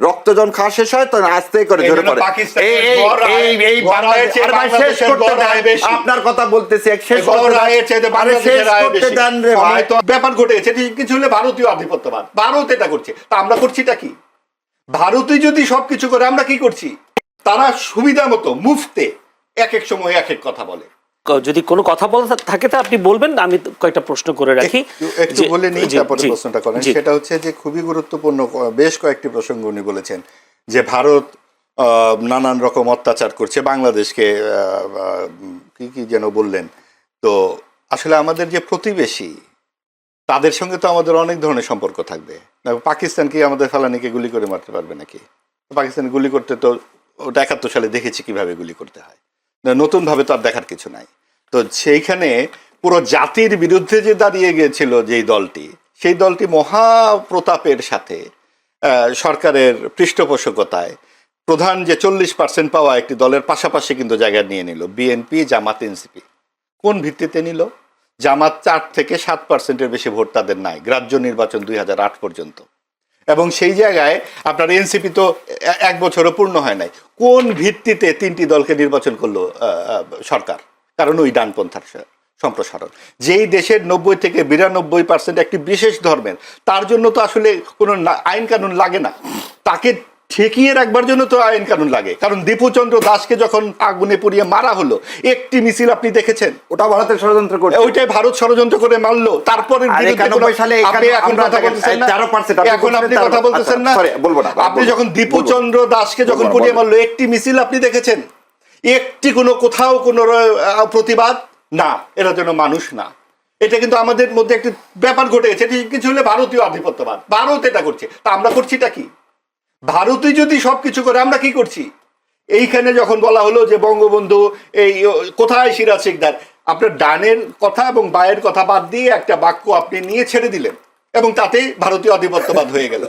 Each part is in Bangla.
রক্ত যখন খাওয়া শেষ হয় তখন আস্তে করে ঝরে পড়ে। আপনার কথা বলতেছি, ব্যাপার ঘটেছে কিছু হলে ভারতীয় আধিপত্যবাদ, ভারত এটা করছে, তা আমরা করছিটা কি? ভারতই যদি সবকিছু করে আমরা কি করছি? তারা সুবিধা মতো মুফতে এক এক সময় এক এক কথা বলে। যদি কোনো কথা বলা থাকে তা আপনি বলবেন, আমি কয়েকটা প্রশ্ন করে রাখি। একটু বলে নিই, তারপরে প্রশ্নটা করেন। সেটা হচ্ছে যে খুবই গুরুত্বপূর্ণ বেশ কয়েকটি প্রসঙ্গ উনি বলেছেন, যে ভারত নানান রকম অত্যাচার করছে বাংলাদেশকে, কি কি যেন বললেন। তো আসলে আমাদের যে প্রতিবেশী, তাদের সঙ্গে তো আমাদের অনেক ধরনের সম্পর্ক থাকবে। পাকিস্তান কি আমাদের ফেলানিকে গুলি করে মারতে পারবে নাকি? পাকিস্তান গুলি করতে তো ওটা 71 সালে দেখেছি কিভাবে গুলি করতে হয়, নতুন ভাবে তো আর দেখার কিছু নাই। তো সেইখানে পুরো জাতির বিরুদ্ধে যে দাঁড়িয়ে গিয়েছিল যেই দলটি, সেই দলটি মহাপ্রতাপের সাথে সরকারের পৃষ্ঠপোষকতায় প্রধান যে 40% পাওয়া একটি দলের পাশাপাশি কিন্তু জায়গা নিয়ে নিল বিএনপি, জামাত, এনসিপি। কোন ভিত্তিতে নিল? জামাত 4 থেকে 7%-এর বেশি ভোট তাদের নাই, গ্রাহ্য নির্বাচন 2008 পর্যন্ত। এবং সেই জায়গায় আপনার এনসিপি তো 1 বছরও পূর্ণ হয় নাই। কোন ভিত্তিতে 3টি দলকে নির্বাচন করলো সরকার? কারণ ওই ডানপন্থার সম্প্রসারণ। যেই দেশের 90 থেকে 92% একটি বিশেষ ধর্মের, তার জন্য তো আসলে কোনো আইন কানুন লাগে না, তাকে ঠেকিয়ে রাখবার জন্য তো আইন কানুন লাগে। কারণ দীপুচন্দ্র দাসকে যখন আগুনে পুড়িয়ে মারা হলো, একটি মিছিল আপনি দেখেছেন? ওটা ভারতের ষড়যন্ত্র করে, ওইটাই ভারত ষড়যন্ত্র করে মারলো। তারপরে আপনি যখন দীপুচন্দ্র দাসকে যখন পুড়িয়ে মারলো, একটি মিছিল আপনি দেখেছেন? একটি কোথাও কোনো প্রতিবাদ না, এরা যেন মানুষ না। এটা কিন্তু আমাদের মধ্যে একটি ব্যাপার ঘটে গেছে, কিছু হলে ভারতীয় আধিপত্যবাদ, ভারত এটা করছে, তা আমরা করছিটা কি? ভারতই যদি সবকিছু করে আমরা কি করছি? এইখানে যখন বলা হলো যে বঙ্গবন্ধু এই কোথায় সিরাজ শিকদার, আপনার ডানের কথা এবং বায়ের কথা বাদ দিয়ে একটা বাক্য আপনি নিয়ে ছেড়ে দিলেন এবং তাতে ভারতীয় আধিপত্যবাদ হয়ে গেল।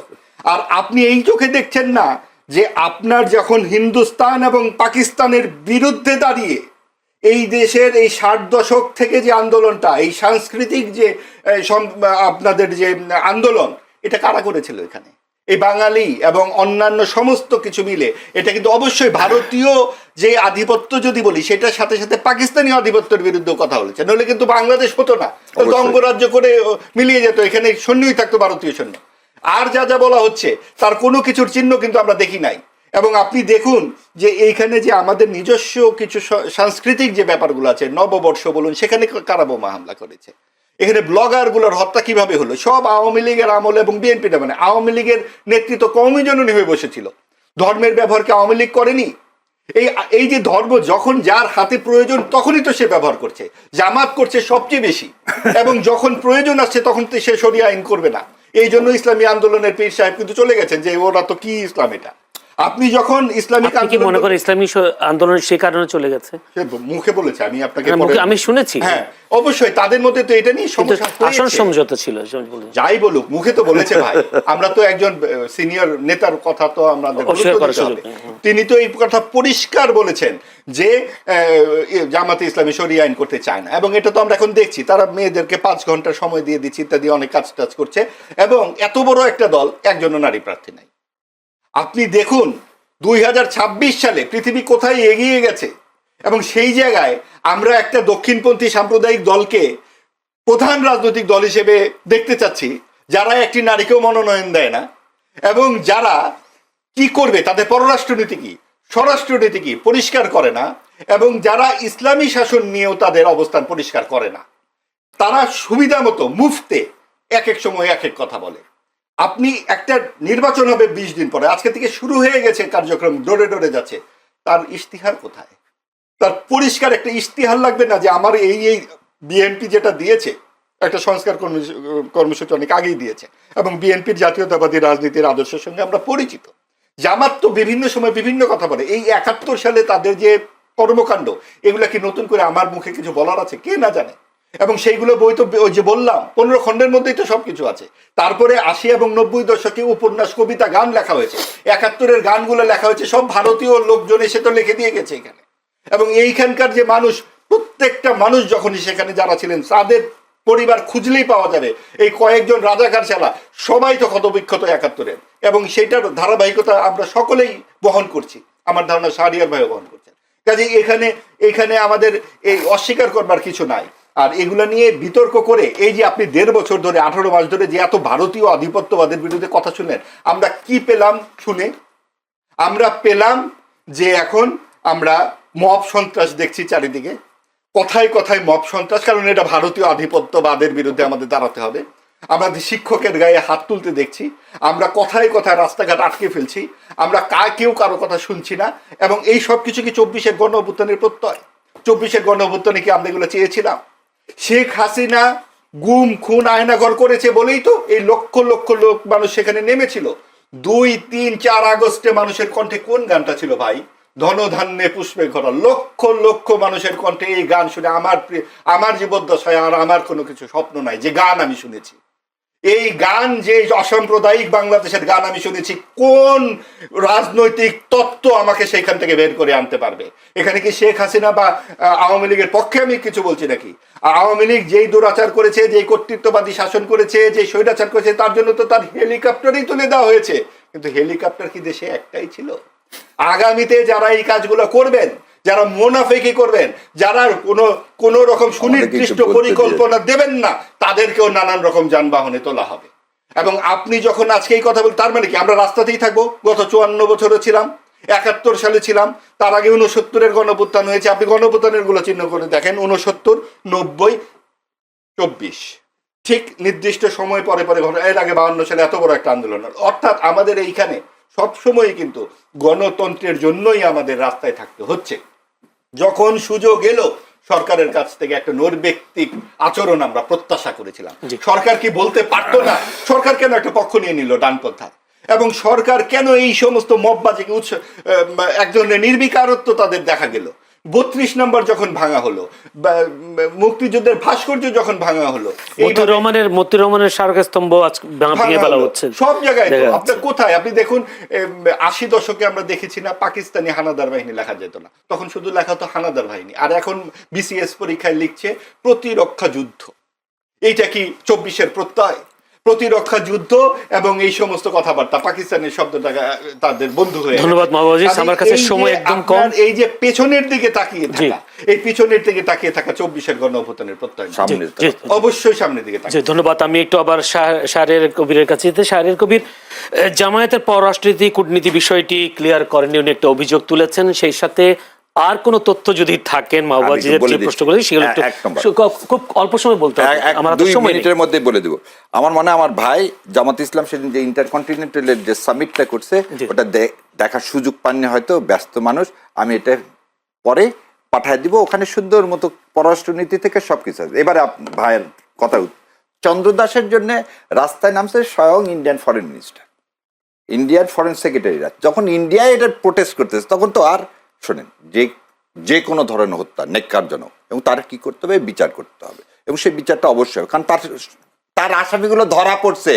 আর আপনি এই চোখে দেখছেন না যে আপনার যখন হিন্দুস্তান এবং পাকিস্তানের বিরুদ্ধে দাঁড়িয়ে এই দেশের এই 60 দশক থেকে যে আন্দোলনটা, এই সাংস্কৃতিক যে আপনাদের যে আন্দোলন, এটা কারা করেছিল? এখানে এই বাঙালি এবং অন্যান্য সমস্ত কিছু মিলে এটা কিন্তু অবশ্যই ভারতীয় যে আধিপত্য যদি বলি, সেটার সাথে সাথে পাকিস্তানি আধিপত্যের বিরুদ্ধে কথা বলেছে, নইলে কিন্তু বাংলাদেশ হতো না, অঙ্গরাজ্য করে মিলিয়ে যেত, এখানে সৈন্যই থাকতো, ভারতীয় সৈন্য। আর যা যা বলা হচ্ছে তার কোনো কিছুর চিহ্ন কিন্তু আমরা দেখি নাই। এবং আপনি দেখুন যে এইখানে যে আমাদের নিজস্ব কিছু সাংস্কৃতিক যে ব্যাপারগুলো আছে, নববর্ষ বলুন, সেখানে কারা বোমা হামলা করেছে, এখানে ব্লগারগুলোর হত্যা কিভাবে হলো, সব আওয়ামী লীগের আমলে এবং বিএনপিটা, মানে আওয়ামী লীগের নেতৃত্ব কওমি জননী হয়ে বসেছিল। ধর্মের ব্যবহারকে আওয়ামী লীগ করেনি? এই যে ধর্ম যখন যার হাতে প্রয়োজন তখনই তো সে ব্যবহার করছে, জামাত করছে সবচেয়ে বেশি, এবং যখন প্রয়োজন আসছে তখন তো সে শরিয়া আইন করবে না। এই জন্য ইসলামী আন্দোলনের পীর সাহেব কিন্তু চলে গেছেন যে ওরা তো কি ইসলাম এটা। আপনি যখন ইসলামিক আন্দোলন মনে করেন ইসলামী আন্দোলন সে কারণে চলে গেছে, মুখে বলেছে, আমি আপনাকে আমি শুনেছি। হ্যাঁ অবশ্যই তাদের মধ্যে তো এটা নিয়ে আসল সমঝোতা ছিল, যাই বলুক মুখে তো বলেছে ভাই। আমরা তো একজন সিনিয়র নেতার কথা তো আমাদের গুরুত্ব দিতে হবে। তিনি তো এই কথা পরিষ্কার বলেছেন যে জামাতে ইসলামী শরিয়া আইন করতে চায় না, এবং এটা তো আমরা এখন দেখছি, তারা মেয়েদেরকে 5 ঘন্টা সময় দিয়ে দিচ্ছে ইত্যাদি, অনেক কাজ টাজ করছে, এবং এত বড় একটা দল, একজনও নারী প্রার্থী নাই। আপনি দেখুন 2026 সালে পৃথিবী কোথায় এগিয়ে গেছে, এবং সেই জায়গায় আমরা একটা দক্ষিণপন্থী সাম্প্রদায়িক দলকে প্রধান রাজনৈতিক দল হিসেবে দেখতে চাচ্ছি, যারা একটি নারীকেও মনোনয়ন দেয় না, এবং যারা কি করবে, তাদের পররাষ্ট্রনীতি কি, স্বরাষ্ট্রনীতি কি পরিষ্কার করে না, এবং যারা ইসলামী শাসন নিয়েও তাদের অবস্থান পরিষ্কার করে না। তারা সুবিধা মতো মুফতে এক এক সময় এক এক কথা বলে। আপনি একটা নির্বাচন হবে 20 দিন পরে, আজকে থেকে শুরু হয়ে গেছে কার্যক্রম, ডোরে ডোরে যাচ্ছে, তার ইশতিহার কোথায়? তার পরিষ্কার একটা ইশতিহার লাগবে না যে আমার এই বিএনপি যেটা দিয়েছে, একটা সংস্কার কর্মসূচি অনেক আগেই দিয়েছে, এবং বিএনপির জাতীয়তাবাদী রাজনীতির আদর্শের সঙ্গে আমরা পরিচিত। জামাত তো বিভিন্ন সময় বিভিন্ন কথা বলে, এই 71 সালে তাদের যে কর্মকাণ্ড, এগুলা কি নতুন করে আমার মুখে কিছু বলার আছে? কে না জানে। এবং সেইগুলো বই তো ওই যে বললাম 15 খণ্ডের মধ্যেই তো সবকিছু আছে। তারপরে 80 এবং 90 দশকে উপন্যাস, কবিতা, গান লেখা হয়েছে, 71-এর গানগুলো লেখা হয়েছে, সব ভারতীয় লোকজন এসে তো লিখে দিয়ে গেছে এখানে। এবং এইখানকার যে মানুষ, প্রত্যেকটা মানুষ যখনই সেখানে যারা ছিলেন, তাদের পরিবার খুঁজলেই পাওয়া যাবে। এই কয়েকজন রাজাকার ছাড়া সবাই তো ক্ষতবিক্ষত ৭১-এর, এবং সেটার ধারাবাহিকতা আমরা সকলেই বহন করছি। আমার ধারণা শাহরিয়ার ভাইও বহন করছেন। কাজে এখানে আমাদের এই অস্বীকার করবার কিছু নাই। আর এগুলো নিয়ে বিতর্ক করে এই যে আপনি ১.৫ বছর ধরে ১৮ মাস ধরে যে এত ভারতীয় আধিপত্যবাদের বিরুদ্ধে কথা শুনলেন, আমরা কি পেলাম শুনে? আমরা পেলাম যে এখন আমরা মব সন্ত্রাস দেখছি চারিদিকে, কথায় কথায় মব সন্ত্রাস, কারণ এটা ভারতীয় আধিপত্যবাদের বিরুদ্ধে আমাদের দাঁড়াতে হবে। আমাদের শিক্ষকের গায়ে হাত তুলতে দেখছি, আমরা কথায় কথায় রাস্তাঘাট আটকে ফেলছি, আমরা কেউ কারো কথা শুনছি না। এবং এই সব কিছু কি ২৪-এর গণ অভ্যুত্থানের প্রত্যয়? ২৪-এর গণ অভ্যুত্থানে কি আমরা এগুলো চেয়েছিলাম? শেখ হাসিনা গুম খুন আয়নাঘর করেছে বলেই তো এই লক্ষ লক্ষ লোক মানুষ সেখানে নেমেছিল। ২, ৩, ৪ আগস্টে মানুষের কণ্ঠে কোন গানটা ছিল ভাই? ধনধান্যে পুষ্পে ভরা। লক্ষ লক্ষ মানুষের কণ্ঠে এই গান শুনে আমার জীবদ্দশায় আর আমার কোনো কিছু স্বপ্ন নাই যে গান আমি শুনেছি। এই গান যে অসাম্প্রদায়িক বাংলাদেশের গান আমি শুনেছি, কোন রাজনৈতিক তত্ত্ব আমাকে সেইখান থেকে বের করে আনতে পারবে? এখানে কি শেখ হাসিনা বা আওয়ামী লীগের পক্ষে আমি কিছু বলছি নাকি? আওয়ামী লীগ যেই দুরাচার করেছে, যেই কর্তৃত্ববাদী শাসন করেছে, যে স্বৈরাচার করেছে, তার জন্য তো তার হেলিকপ্টারই তুলে দেওয়া হয়েছে। কিন্তু হেলিকপ্টার কি দেশে একটাই ছিল? আগামীতে যারা এই কাজগুলো করবেন, যারা মুনাফিকি করবেন, যারা কোনো রকম সুনির্দিষ্ট পরিকল্পনা দেবেন না, তাদেরকেও নানান রকম যানবাহনে তোলা হবে। এবং আপনি যখন আজকে এই কথা বলেন, তার মানে কি আমরা রাস্তাতেই থাকবো? গত ৫৪ বছরও ছিলাম, ৭১ সালে ছিলাম, তার আগে ৬৯-এর গণঅভ্যুত্থান হয়েছে। আপনি গণঅভ্যুত্থানের গুলো চিহ্ন করে দেখেন, ৬৯, ৯০, ২৪, ঠিক নির্দিষ্ট সময় পরে পরে ঘটনা। এর আগে ৫২ সালে এত বড় একটা আন্দোলন। অর্থাৎ আমাদের এইখানে সবসময় কিন্তু গণতন্ত্রের জন্যই আমাদের রাস্তায় থাকতে হচ্ছে। যখন সুযোগ এলো, সরকারের কাছ থেকে একটা নৈর্ব্যক্তিক আচরণ আমরা প্রত্যাশা করেছিলাম। সরকার কি বলতে পারতো না? সরকার কেন একটা পক্ষ নিয়ে নিল ডানপন্থা? এবং সরকার কেন এই সমস্ত মববাজিকে এক ধরনের নির্বিকারত্ব তাদের দেখা গেল? ৩২ নম্বর যখন ভাঙা হলো, মুক্তিযুদ্ধের ভাস্কর্য যখন ভাঙা হলো, মতিউর রহমানের স্মারকস্তম্ভ ভেঙে ফেলা হচ্ছে সব জায়গায়। আপনার কোথায়? আপনি দেখুন ৮০ দশকে আমরা দেখেছি না, পাকিস্তানি হানাদার বাহিনী লেখা যেত না, তখন শুধু লেখা হতো হানাদার বাহিনী। আর এখন বিসিএস পরীক্ষায় লিখছে প্রতিরক্ষা যুদ্ধ। এইটা কি ২৪-এর প্রত্যয়? প্রতিরক্ষা যুদ্ধ এবং এই সমস্ত কথাবার্তা, পাকিস্তানের শব্দটা তাদের বন্ধু হয়ে। ধন্যবাদ মাহবুব। আমার কাছে সময় একদম কম। এই যে পেছনের দিকে তাকিয়ে থাকা, এই পিছনের দিকে তাকিয়ে থাকা ২৪-এর গণ অভ্যুত্থানের প্রত্যয় অবশ্যই সামনের দিকে তাকিয়ে। ধন্যবাদ। আমি একটু আবার শাহরিয়ার কবিরের কাছে যেতে। শাহরিয়ার কবির, জামায়াতের পররাষ্ট্রনীতি কূটনীতি বিষয়টি ক্লিয়ার করেননি, উনি একটা অভিযোগ তুলেছেন। সেই সাথে আর কোন তথ্য যদি থাকেন মাহবুব যে প্রশ্ন করেছি সেগুলো খুব অল্প সময় বলতে হবে, আমার ২ মিনিটের মধ্যে বলে দেব। আমার মনে হয় আমার ভাই জামাত ইসলাম সেদিন যে ইন্টারকন্টিনেন্টালের যে সামিটটা করছে, ওটা দেখার সুযোগ পাননি, হয়তো ব্যস্ত মানুষ। আমি এটা পরে পাঠিয়ে দিব, ওখানে সুন্দর মতো পররাষ্ট্রনীতি থেকে সবকিছু আছে। এবারে ভাইয়ের কথা, চন্দ্রদাসের জন্য রাস্তায় নামছে স্বয়ং Indian foreign minister, Indian foreign সেক্রেটারিরা। যখন ইন্ডিয়ায় এটা প্রোটেস্ট করতেছে, তখন তো আর শোনেন যে কোনো ধরনের হত্যা নেককারজনক, এবং তার কি করতে হবে? বিচার করতে হবে, এবং সেই বিচারটা অবশ্যই, কারণ তার আসামিগুলো ধরা পড়ছে।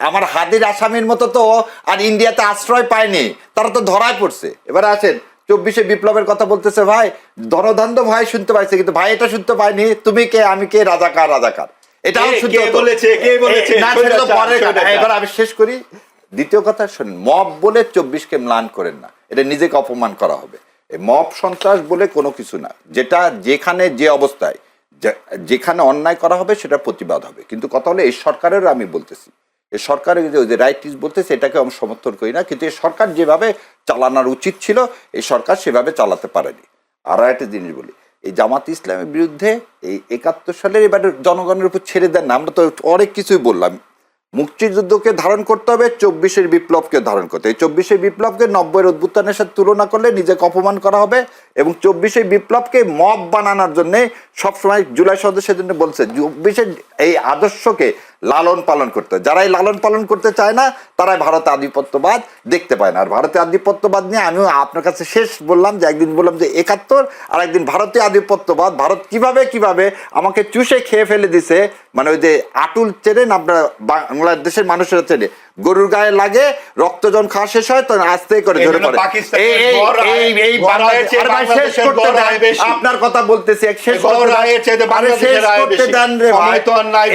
আমার হাদির আসামির মতো তো আর ইন্ডিয়াতে আশ্রয় পায়নি, তারা তো ধরায় পড়ছে। এবারে আসেন ২৪-এ বিপ্লবের কথা বলতেছে, ভাই ধনধান্য ভাই শুনতে পাইছে, কিন্তু ভাই এটা শুনতে পাইনি তুমি কে আমি কে, রাজাকার রাজাকার, এটাও শুনতে বলেছে। এবার আমি শেষ করি। দ্বিতীয় কথা শোনেন, মব বলে ২৪-কে ম্লান করেন না, এটা নিজেকে অপমান করা হবে। মব সন্ত্রাস বলে কোনো কিছু না, যেটা যেখানে যে অবস্থায় যেখানে অন্যায় করা হবে সেটা প্রতিবাদ হবে। কিন্তু কথা হলো এই সরকারেরও আমি বলতেছি, এই সরকারের যে রাইটিস বলতেছে এটাকে আমি সমর্থন করি না, কিন্তু এই সরকার যেভাবে চালানোর উচিত ছিল এই সরকার সেভাবে চালাতে পারেনি। আর একটা জিনিস বলি, এই জামাত ইসলামের বিরুদ্ধে এই ৭১ সালের এবারে জনগণের উপর ছেড়ে দেন না, আমরা তো অনেক কিছুই বললাম। মুক্তিযুদ্ধকে ধারণ করতে হবে, ২৪-এর বিপ্লবকে ধারণ করতে হবে। ২৪-এর বিপ্লবকে ৯০-এর অভ্যুত্থানের সাথে তুলনা করলে নিজেকে অপমান করা হবে, এবং ২৪-এর বিপ্লবকে মব বানানোর জন্য সবসময় জুলাই সদস্যের জন্য বলছে ২৪-এর এই আদর্শকে লালন পালন করতে। যারা এই লালন পালন করতে চায় না, তারাই ভারতে আধিপত্যবাদ দেখতে পায় না। আর ভারতীয় আধিপত্যবাদ নিয়ে আমিও আপনার কাছে শেষ বললাম যে একদিন বললাম যে ৭১, আর একদিন ভারতীয় আধিপত্যবাদ, ভারত কিভাবে আমাকে চুষে খেয়ে ফেলে দিছে, মানে ওই যে আটুল চেনেন আপনার বাংলাদেশের মানুষেরা চেনে, গরুর গায়ে লাগে, রক্ত যখন খাওয়া শেষ হয় তখন আস্তে করে ঝরে পড়ে। আপনার কথা বলতেছি, শেষ করতে দেন রে ভাই।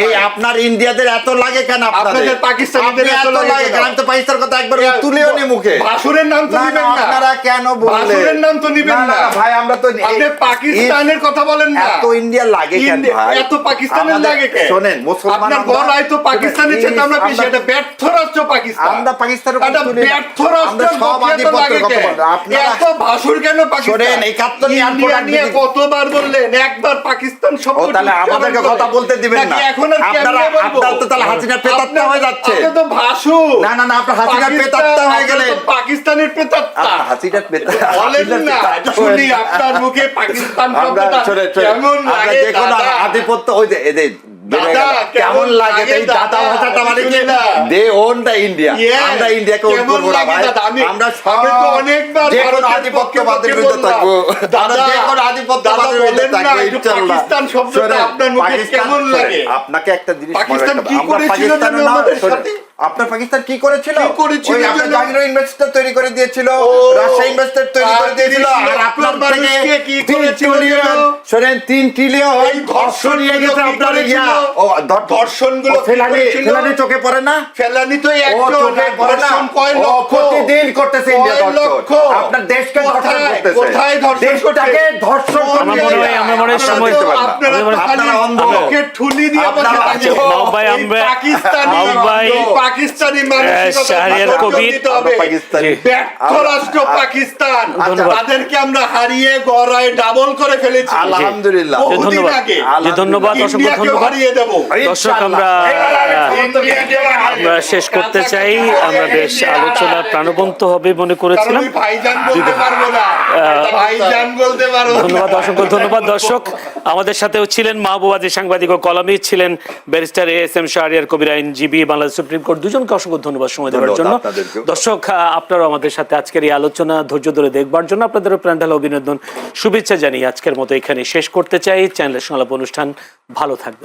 এই আপনার ইন্ডিয়াদের এত লাগে কেন? আপনাদের পাকিস্তানিদের এত লাগে কেন? আমি তো পাকিস্তানের কথা একবার তুলেও নি মুখে। ভাসুরের নাম তো নিবেন না আপনারা কেন বললেন? ভাসুরের নাম তো নিবেন না ভাই, আমরা তো আপনি পাকিস্তানের কথা বলেন না। এত ইন্ডিয়া লাগে কেন ভাই? এত পাকিস্তানের লাগে কেন? শোনেন, মুসলমান আপনার গলায় তো পাকিস্তানের চেয়ে আমরা বেশি। এটা ব্যর্থ রাষ্ট্র পাকিস্তান। আমরা পাকিস্তানের এটা ব্যর্থ রাষ্ট্র। সব আধিপত্যের কথা বলেন আপনারা। এত ভাসুর কেন পাকিস্তান? শোনেন, 71 ইন্ডিয়া নিয়ে কতবার বললেন? একবার পাকিস্তান শব্দ। ও তাহলে আমাদেরকে কথা বলতে দিবেন না? এখন আর আপনারা আপনারা তো তাহলে হাসিনা প্রেতাত্মা হয়ে যাচ্ছে। আপনি তো ভাসু। না না না, আপনারা হাসিনা প্রেতাত্মা হয়ে গেলেন। পাকিস্তানের প্রেতাত্মা হাসিনা প্রেতাত্মা বলেন না। শুনি আপনার মুখে পাকিস্তান শব্দটা কেমন লাগে? যে কোনো আধিপত্য ওই যে এদের কেমন লাগে? এই দাদা ভাষাটা মানে কি? দে ওন দা ইন্ডিয়া। আমরা ইন্ডিয়াকে ওন করবো না ভাই। আমরা সবাই তো অনেকবার যে কোনো আধিপত্যবাদের বিরুদ্ধে থাকবো। আমরা যে কোনো আধিপত্যবাদের বিরুদ্ধে থাকবো ইনশাআল্লাহ। পাকিস্তান শব্দটা আপনার মুখে কেমন লাগে? আপনাকে একটা জিনিস পাকিস্তান কি আমরা করেছিল পাকিস্তানের নাম আমাদের সাথে? আপনার পাকিস্তান কি করেছিল? করেছিল? ওই আপনার জাহাঙ্গীর ইনভেস্টর তৈরি করে দিয়েছিল, রাশিয়া ইনভেস্টর তৈরি করে দিয়েছিল। আর আপনার থেকে কি 3 করেছিল? ট্রিলিয়ন, শুনেন 3 ট্রিলিয়ন এই ধর্ষণ নিয়ে গেছে আপনার ইয়া। ও ধর্ষণগুলো ফেলানি চোখে পড়ে না? ফেলানি তো ও একজন চোখে পড়ে না? ধর্ষণ কয় ও লক্ষ? প্রতিদিন করতেছে ইন্ডিয়া কয় ধর্ষণ। লক্ষ? আপনার দেশকে ধর্ষণ করতেছে। কোথায় ধর্ষণ দেশটাকে ধর্ষণ করছে? করতেছে। আমার মনে হয় সময় দিতে পারবেন না। আপনারা অন্ধ। আপনাকে ঠুলি দিয়ে আপনারা বসে থাকেন। মাহবুব ভাই, এই আমরা- পাকিস্তানি মাহবুব ভাই, পাকিস্তানি মানসিকতা শাহরিয়ার বদল কবির, দিতে হবে। পাকিস্তানি। ব্যর্থ রাষ্ট্র পাকিস্তান। ধন্যবাদ। তাদেরকে আমরা হারিয়ে গড়ায় ডাবল করে ফেলেছি। আলহামদুলিল্লাহ। বহুদিন ধন্যবাদ। আগে। ধন্যবাদ, অসংখ্য ইন্ডিয়াকেও ধন্যবাদ। হারিয়ে দেবো। দর্শক, আমরা শেষ করতে চাই। আমরা বেশ আলোচনা প্রাণবন্ত হবে মনে কারণ করেছিলাম। আমি ভাইজান বলতে পারবো না। ভাইজান বলতে পারবো না। ধন্যবাদ, অসংখ্য ধন্যবাদ। দর্শক, আমাদের সাথেও ছিলেন মাহবুবাদী সাংবাদিক ও কলামিস্ট, ছিলেন ব্যারিস্টার এএসএম শাহরিয়ার কবির, আইনজীবী, বাংলাদেশ সুপ্রিম কোর্ট। দুজনকে অসংখ্য ধন্যবাদ সময় দেওয়ার জন্য। দর্শক, আপনারাও আমাদের সাথে আজকের এই আলোচনা ধৈর্য ধরে দেখবার জন্য আপনাদেরও প্রাণঢালা অভিনন্দন, শুভেচ্ছা জানিয়ে আজকের মতো এখানে শেষ করতে চাই। চ্যানেলের সংলাপ অনুষ্ঠান ভালো থাকবেন।